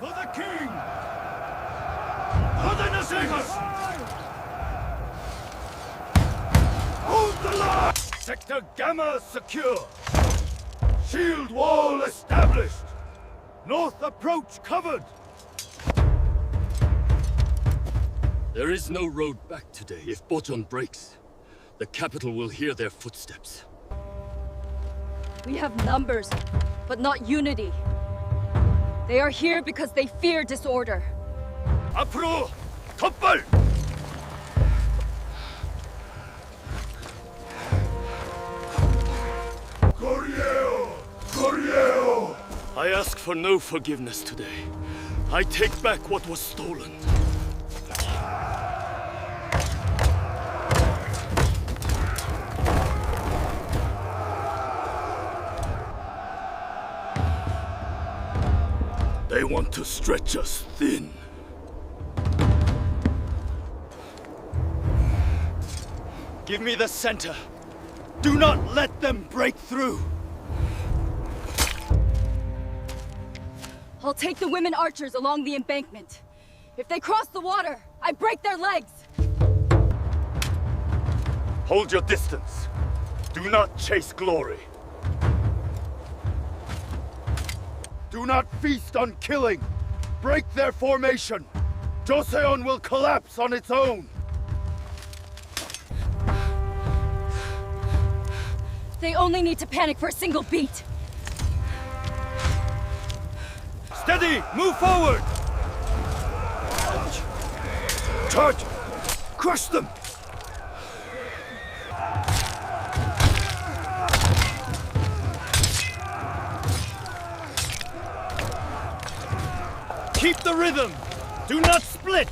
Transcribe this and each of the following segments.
For the king! For the Nasegas! Hold the line! Sector Gamma secure! Shield wall established! North approach covered! There is no road back today. If Bocheon breaks, the capital will hear their footsteps. We have numbers, but not unity. They are here because they fear disorder. 앞으로! 덧발! Goryeo! Goryeo! I ask for no forgiveness today. I take back what was stolen. They want to stretch us thin. Give me the center. Do not let them break through. I'll take the women archers along the embankment. If they cross the water, I break their legs. Hold your distance. Do not chase glory. Do not feast on killing. Break their formation. Joseon will collapse on its own. They only need to panic for a single beat. Steady! Move forward! Charge! Crush them! Keep the rhythm! Do not split!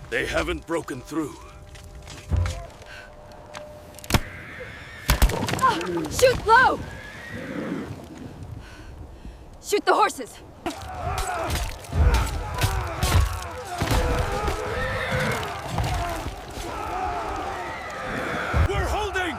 They haven't broken through. Shoot low! Shoot the horses! We're holding!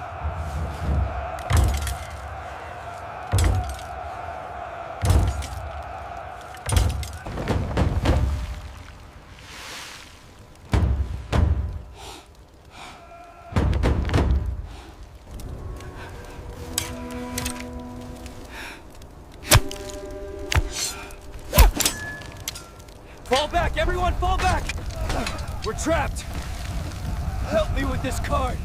Fall back! Everyone fall back! We're trapped! Help me with this card!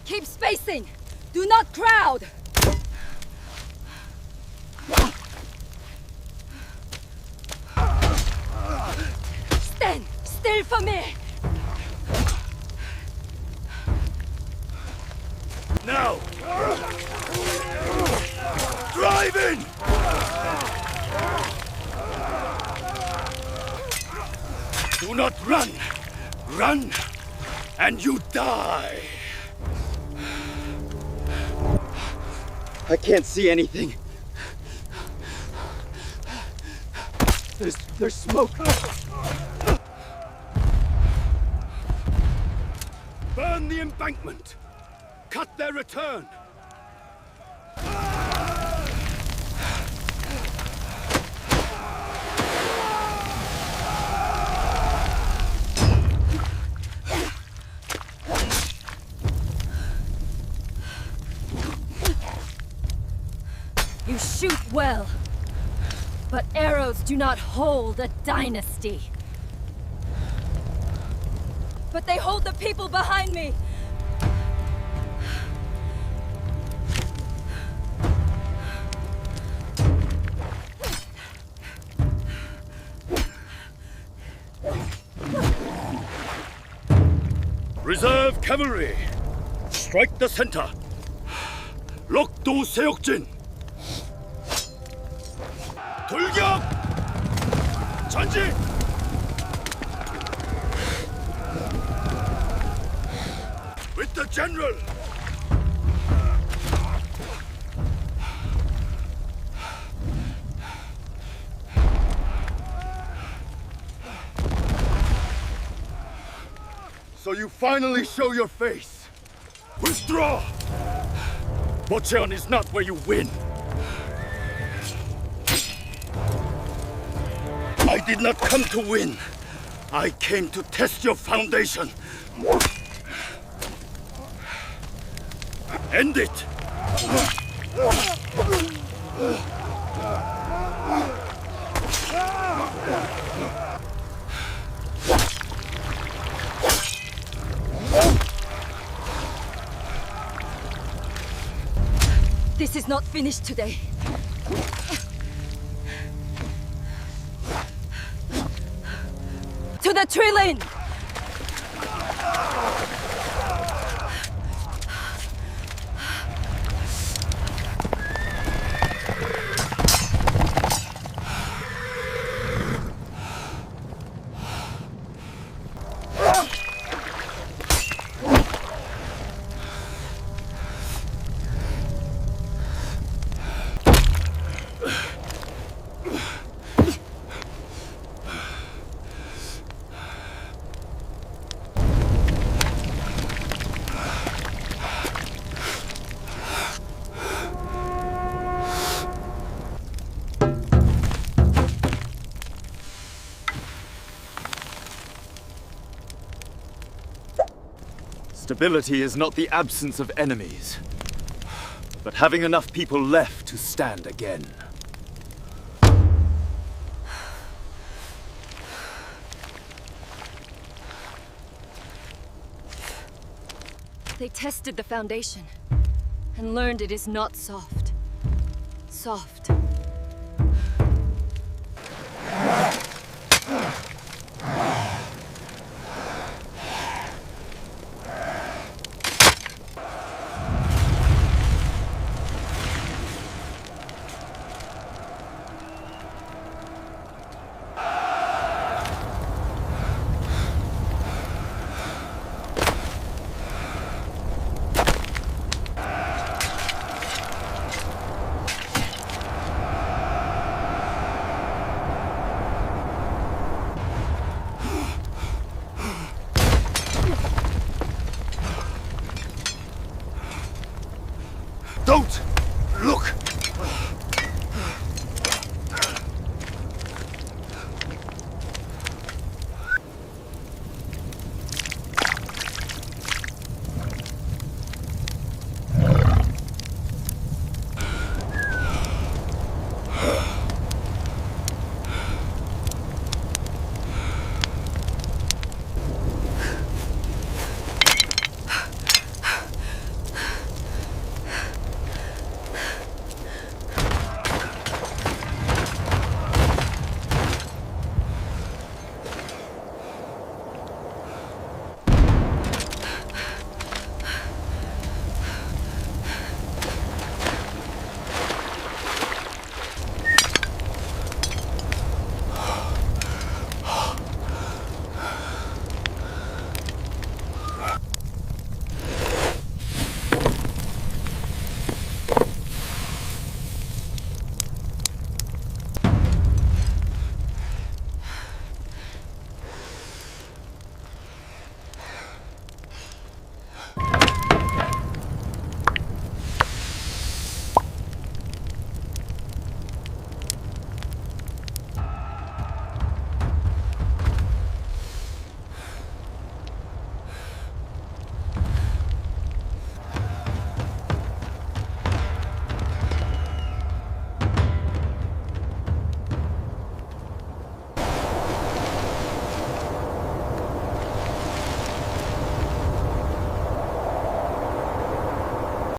Keep spacing! Do not crowd! Stand still for me! Now! Drive in! Do not run! Run, and you die! I can't see anything. There's smoke. Burn the embankment! Cut their return! You shoot well, but arrows do not hold a dynasty. But they hold the people behind me. Reserve cavalry! Strike the center! 럭도 세옥진! 돌격! 전진! With the general! So you finally show your face. Withdraw! Bocheon is not where you win. I did not come to win. I came to test your foundation. End it! This is not finished today. To the tree lane! Stability is not the absence of enemies, but having enough people left to stand again. They tested the foundation and learned it is not soft. Soft. Don't look